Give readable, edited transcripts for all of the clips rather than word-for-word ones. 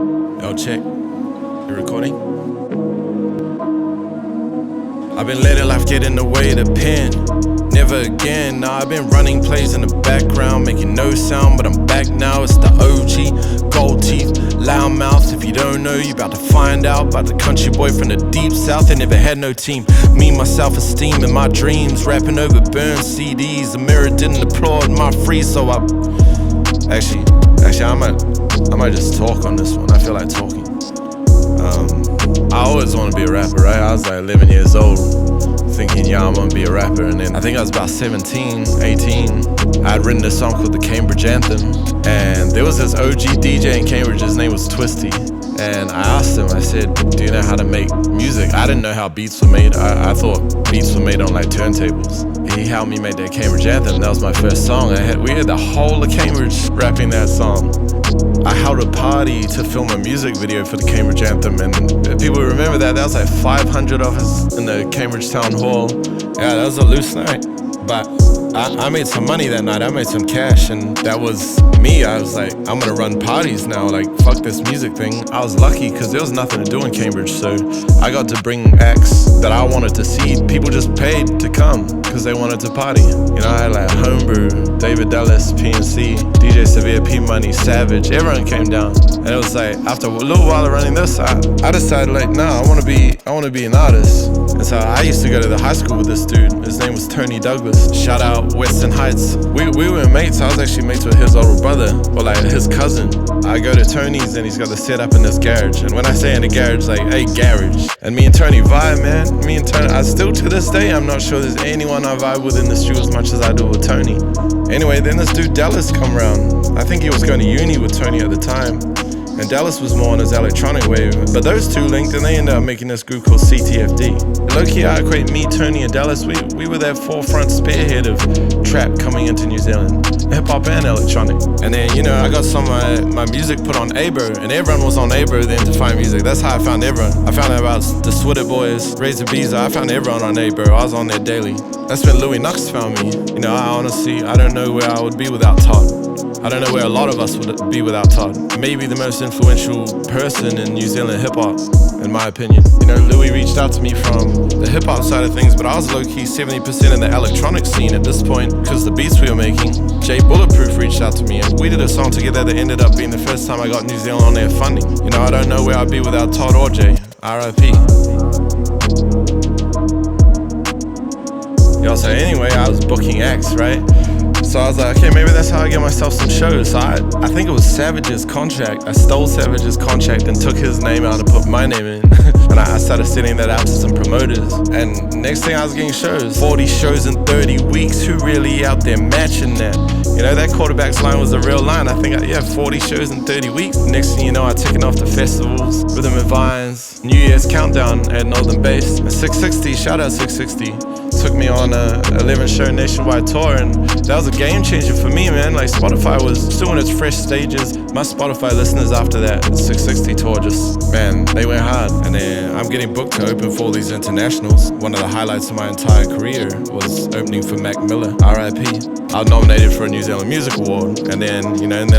Yo, check. You recording? I've been letting life get in the way of the pen. Never again. Nah, I've been running plays in the background, making no sound, but I'm back now. It's the OG, gold teeth, loud mouth. If you don't know, you about to find out about the country boy from the deep south. They never had no team. Me, my self-esteem, and my dreams, rapping over burned CDs. The mirror didn't applaud my free, so Actually, I might just talk on this one. I feel like talking. I always want to be a rapper, right? I was like 11 years old, thinking, yeah, I'm gonna be a rapper. And then I think I was about 17, 18. I had written this song called the Cambridge Anthem. And there was this OG DJ in Cambridge, his name was Twisty. And I asked him, I said, do you know how to make music? I didn't know how beats were made. I thought beats were made on like turntables. He helped me make that Cambridge Anthem. That was my first song. We had the whole of Cambridge rapping that song. I held a party to film a music video for the Cambridge Anthem, and people remember that. There was like 500 of us in the Cambridge Town Hall. Yeah, that was a loose night, but I made some money that night. I made some cash, and that was me. I was like, I'm gonna run parties now, like fuck this music thing. I was lucky because there was nothing to do in Cambridge, so I got to bring acts that I wanted to see. People just paid to come because they wanted to party. You know, I had like Homebrew, David Dallas, PNC, DJ Severe, P Money, Savage. Everyone came down, and it was like after a little while of running this, I decided like, nah, I want to be an artist. And so I used to go to the high school with this dude. His name was Tony Douglas. Shout out Western Heights. We were mates. I was actually mates with his older brother, or like his cousin. I go to Tony's and he's got the setup in this garage. And when I say in the garage, like, hey, garage. And me and Tony vibe, man. Me and Tony, I still to this day, I'm not sure there's anyone I vibe with in the studio as much as I do with Tony. Anyway, then this dude Dallas come around. I think he was going to uni with Tony at the time. And Dallas was more on his electronic wave. But those two linked and they ended up making this group called CTFD. Low-key, I equate me, Tony, and Dallas. We were that forefront spearhead of trap coming into New Zealand. Hip-hop and electronic. And then, you know, I got some of my music put on ABO. And everyone was on ABO then to find music. That's how I found everyone. I found out about the Switter Boys, Razor Beezer. I found everyone on ABO. I was on there daily. That's when Louis Nux found me. You know, I don't know where I would be without Todd. I don't know where a lot of us would be without Todd. Maybe the most influential person in New Zealand hip-hop, in my opinion. You know, Louis reached out to me from the hip-hop side of things, but I was low-key 70% in the electronic scene at this point because the beats we were making. Jay Bulletproof reached out to me, and we did a song together that ended up being the first time I got New Zealand on their funding. You know, I don't know where I'd be without Todd or Jay. R.I.P. Yo, so anyway, I was booking acts, right? So I was like, okay, maybe that's how I get myself some shows. So I think it was Savage's contract. I stole Savage's contract and took his name out and put my name in. And I started sending that out to some promoters. And next thing I was getting shows. 40 shows in 30 weeks. Who really out there matching that? You know, that quarterback's line was a real line. I think, 40 shows in 30 weeks. Next thing you know, I'm ticking off the festivals, Rhythm and Vines, New Year's Countdown at Northern Base. And 660, shout out 660. Took me on a 11-show nationwide tour, and that was a game changer for me, man. Like, Spotify was still in its fresh stages. My Spotify listeners after that 660 tour just, man, they went hard. And then I'm getting booked to open for all these internationals. One of the highlights of my entire career was opening for Mac Miller, R.I.P. I was nominated for a New Zealand Music Award, and then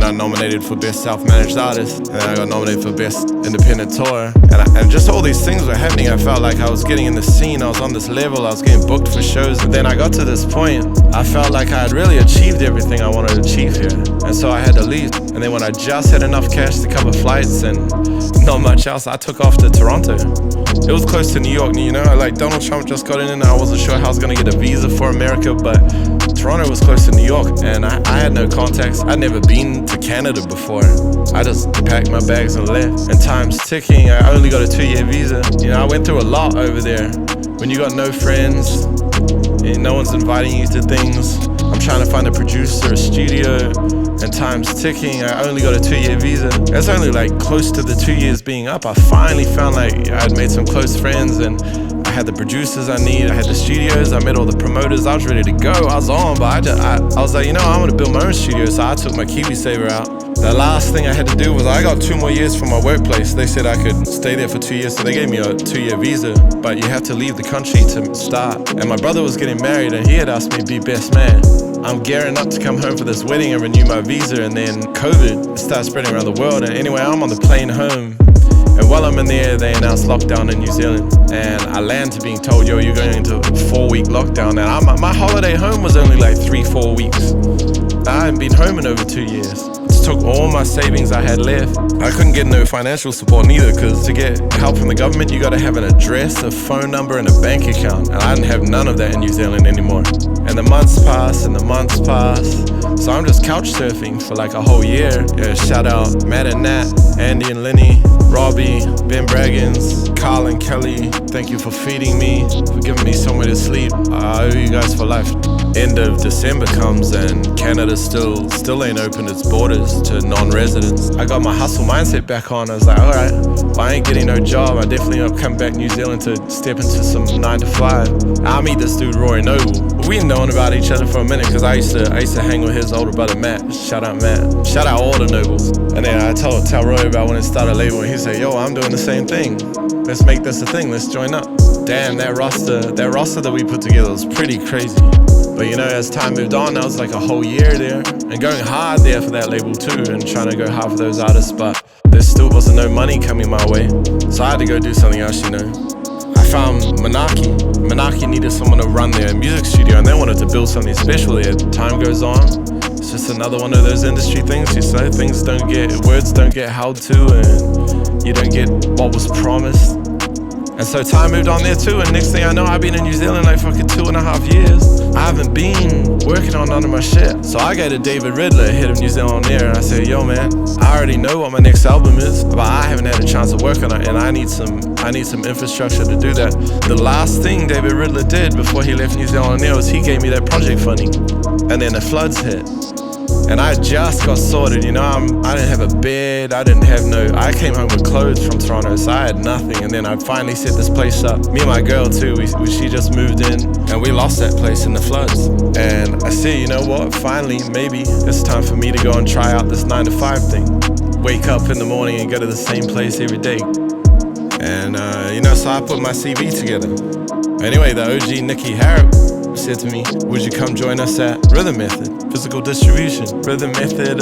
I nominated for Best Self-Managed Artist, and then I got nominated for Best Independent Tour, and just all these things were happening. I felt like I was getting in the scene, I was on this level, I was getting booked for shows, and then I got to this point, I felt like I had really achieved everything I wanted to achieve here, and so I had to leave. And then when I just had enough cash to cover flights and not much else, I took off to Toronto. It was close to New York, you know, like Donald Trump just got in and I wasn't sure how I was gonna get a visa for America, but Toronto was close to New York, and I had no contacts. I'd never been to Canada before. I just packed my bags and left. And time's ticking, I only got a 2-year visa. You know, I went through a lot over there. When you got no friends, and no one's inviting you to things, I'm trying to find a producer, a studio, and time's ticking. I only got a 2-year visa. That's only like close to the 2 years being up. I finally found like I'd made some close friends, and I had the producers I need, I had the studios, I met all the promoters, I was ready to go, I was on, but I was like, you know, I'm gonna build my own studio, so I took my KiwiSaver out. The last thing I had to do was I got 2 more years from my workplace. They said I could stay there for 2 years, so they gave me a 2-year visa, but you have to leave the country to start. And my brother was getting married, and he had asked me to be best man. I'm gearing up to come home for this wedding and renew my visa, and then COVID starts spreading around the world. And anyway, I'm on the plane home, and while I'm in the air, they announced lockdown in New Zealand. And I land to being told, yo, you're going into a 4-week lockdown. And my holiday home was only like 3-4 weeks. I hadn't been home in over 2 years. It took all my savings I had left. I couldn't get no financial support neither, because to get help from the government, you gotta have an address, a phone number, and a bank account. And I didn't have none of that in New Zealand anymore. And the months pass, and the months pass. So I'm just couch surfing for like a whole year. Yeah, shout out Matt and Nat, Andy and Lenny, Robbie, Ben Braggins, Carl and Kelly. Thank you for feeding me, for giving me somewhere to sleep. I owe you guys for life. End of December comes and Canada still ain't opened its borders to non-residents. I got my hustle mindset back on. I was like, alright, well, I ain't getting no job. I definitely not come back to New Zealand to step into some 9 to 5. I'll meet this dude Rory Noble. We've known about each other for a minute, because I used to hang with his older brother Matt. Shout out Matt. Shout out all the Nobles. And then I tell Roy about when I started a label, and he said, yo, I'm doing the same thing. Let's make this a thing, let's join up. Damn, that roster that we put together was pretty crazy. But you know, as time moved on, that was like a whole year there, and going hard there for that label too, and trying to go hard for those artists, but there still wasn't no money coming my way. So I had to go do something else, you know. I found Manaki. Manaki needed someone to run their music studio, and they wanted to build something special there. Time goes on, it's just another one of those industry things, you say. Words don't get held to, and you don't get what was promised. And so time moved on there too, and next thing I know, I've been in New Zealand like fucking 2.5 years. I haven't been working on none of my shit. So I go to David Riddler, head of New Zealand Air, and I say, yo man, I already know what my next album is, but I haven't had a chance to work on it, and I need some infrastructure to do that. The last thing David Riddler did before he left New Zealand Air was he gave me that project funding, and then the floods hit. And I just got sorted, you know, I didn't have a bed, I came home with clothes from Toronto, so I had nothing. And then I finally set this place up. Me and my girl too, she just moved in, and we lost that place in the floods. And I said, you know what, finally, maybe it's time for me to go and try out this 9 to 5 thing. Wake up in the morning and go to the same place every day. And you know, so I put my CV together. Anyway, the OG Nicky Harrop said to me, would you come join us at Rhythm Method, physical distribution. Rhythm Method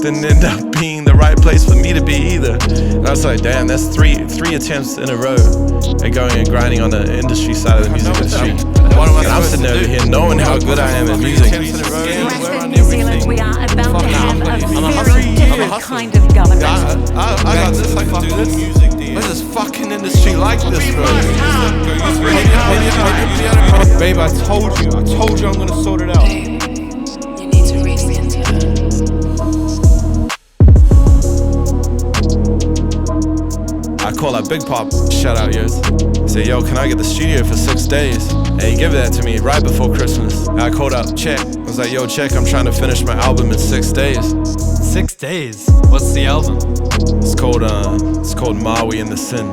didn't end up being the right place for me to be either. And I was like, damn, that's three attempts in a row at going and grinding on the industry side of the music industry. And I'm sitting over here knowing how good I am at music. In New Zealand, we are about to have a very different kind of government. I got this, I can do this. Where's this fucking industry like this, bro? Babe, I told you I'm gonna sort it out. You need to raise the antenna. I call up Big Pop, shout out yours. Say, yo, can I get the studio for 6 days? And he gave that to me right before Christmas. And I called up Check. I was like, yo, Check, I'm trying to finish my album in 6 days. 6 days? What's the album? It's called Māui the Sin.